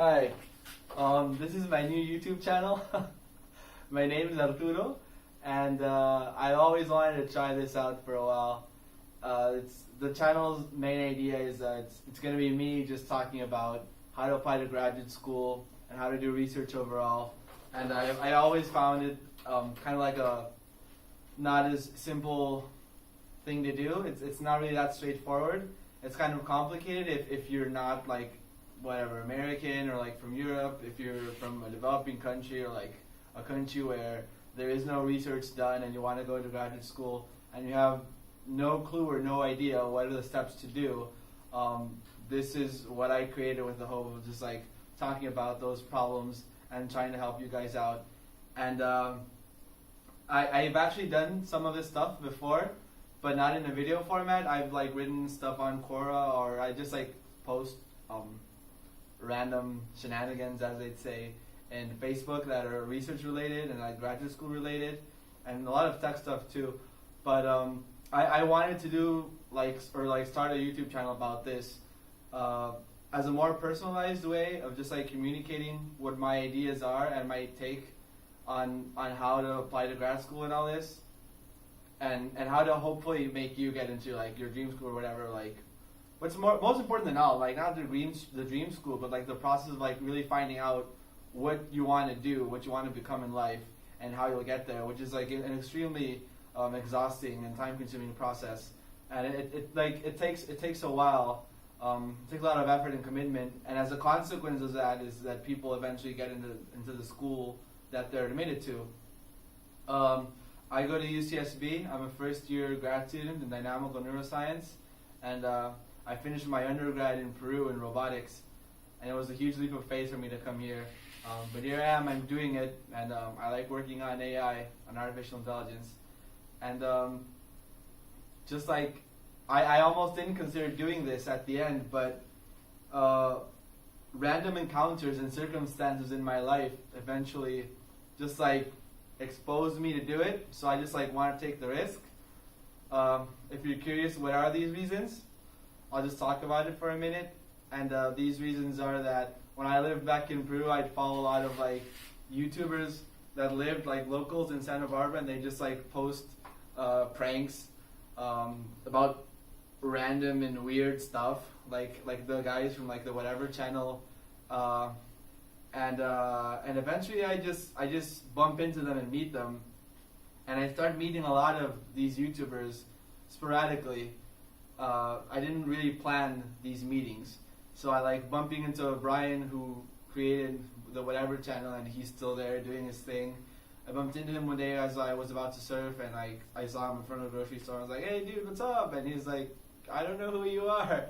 Hi, this is my new YouTube channel. My name is Arturo, and I always wanted to try this out for a while. The channel's main idea is it's going to be me just talking about how to apply to graduate school and how to do research overall. And I always found it kind of like a not as simple thing to do. It's not really that straightforward. It's kind of complicated if you're not like whatever American or like from Europe, if you're from a developing country or like a country where there is no research done and you want to go to graduate school and you have no clue or no idea what are the steps to do. This is what I created with the hope of just like talking about those problems and trying to help you guys out. And I've actually done some of this stuff before, but not in a video format. I've like written stuff on Quora, or I just like post random shenanigans, as they'd say, in Facebook that are research related and like graduate school related, and a lot of tech stuff too. But I wanted to do start a YouTube channel about this as a more personalized way of just like communicating what my ideas are and my take on how to apply to grad school and all this, and how to hopefully make you get into like your dream school or whatever. Like what's most important than all, like not the dream school, but like the process of like really finding out what you want to do, what you want to become in life, and how you'll get there, which is like an extremely exhausting and time-consuming process. And it takes a while. It takes a lot of effort and commitment, and as a consequence of that is that people eventually get into the school that they're admitted to. I go to UCSB. I'm a first-year grad student in dynamical neuroscience, and I finished my undergrad in Peru in robotics, and it was a huge leap of faith for me to come here. But here I am, I'm doing it, and I like working on AI, on artificial intelligence. And just like, I almost didn't consider doing this at the end, but random encounters and circumstances in my life eventually just like exposed me to do it, so I just like want to take the risk. If you're curious what are these reasons, I'll just talk about it for a minute. And these reasons are that when I lived back in Peru, I'd follow a lot of like YouTubers that lived like locals in Santa Barbara, and they just like post pranks about random and weird stuff, like the guys from like the whatever channel, and eventually I just bump into them and meet them, and I start meeting a lot of these YouTubers sporadically. I didn't really plan these meetings, so I like bumping into Brian, who created the whatever channel, and he's still there doing his thing. I bumped into him one day as I was about to surf, and I saw him in front of a grocery store. I was like, "Hey dude, what's up?" And he's like, "I don't know who you are."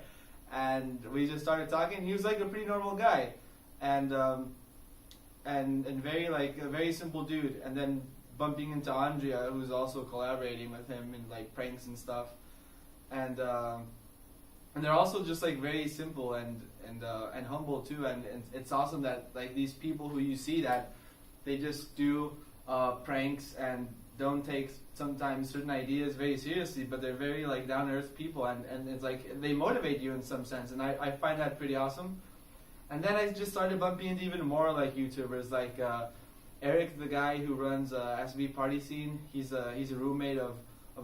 And we just started talking. He was like a pretty normal guy, and very like a very simple dude. And then bumping into Andrea, who's also collaborating with him in like pranks and stuff. And they're also just like very simple and humble too. And it's awesome that like these people who you see that they just do pranks and don't take sometimes certain ideas very seriously, but they're very like down to earth people, and it's like they motivate you in some sense, and I find that pretty awesome. And then I just started bumping into even more like YouTubers, like Eric, the guy who runs SB Party Scene. He's a roommate of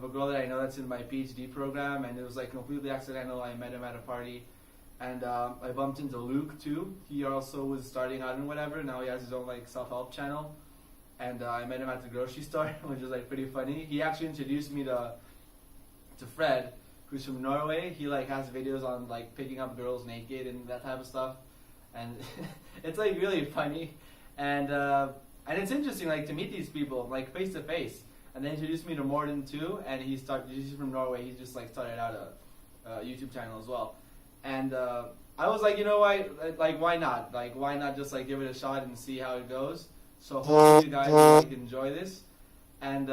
a girl that I know that's in my PhD program, and it was like completely accidental. I met him at a party, and I bumped into Luke too. He also was starting out in whatever. Now he has his own like self-help channel, and I met him at the grocery store, which was like pretty funny. He actually introduced me to Fred, who's from Norway. He like has videos on like picking up girls naked and that type of stuff, and it's like really funny, and it's interesting like to meet these people like face to face. And they introduced me to Morden too, and he's from Norway. He just like started out a YouTube channel as well, and I was like, you know what, like why not? Like why not just like give it a shot and see how it goes? So hopefully you guys will like, enjoy this, and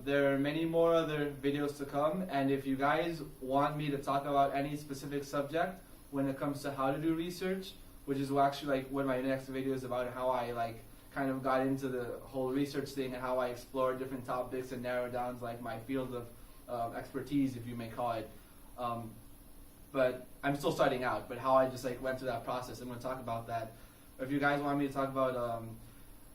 there are many more other videos to come. And if you guys want me to talk about any specific subject when it comes to how to do research, which is actually like what my next video is about, how I like kind of got into the whole research thing and how I explored different topics and narrowed down like my field of expertise, if you may call it. But I'm still starting out, but how I just like went through that process, I'm going to talk about that. Or if you guys want me to talk about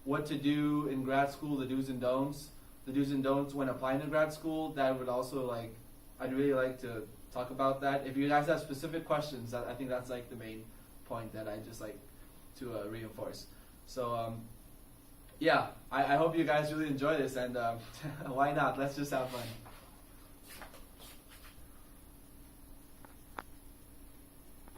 what to do in grad school, the do's and don'ts when applying to grad school, that would also like, I'd really like to talk about that. If you guys have specific questions, I think that's like the main point that I just like to reinforce. So yeah, I hope you guys really enjoy this, and why not? Let's just have fun.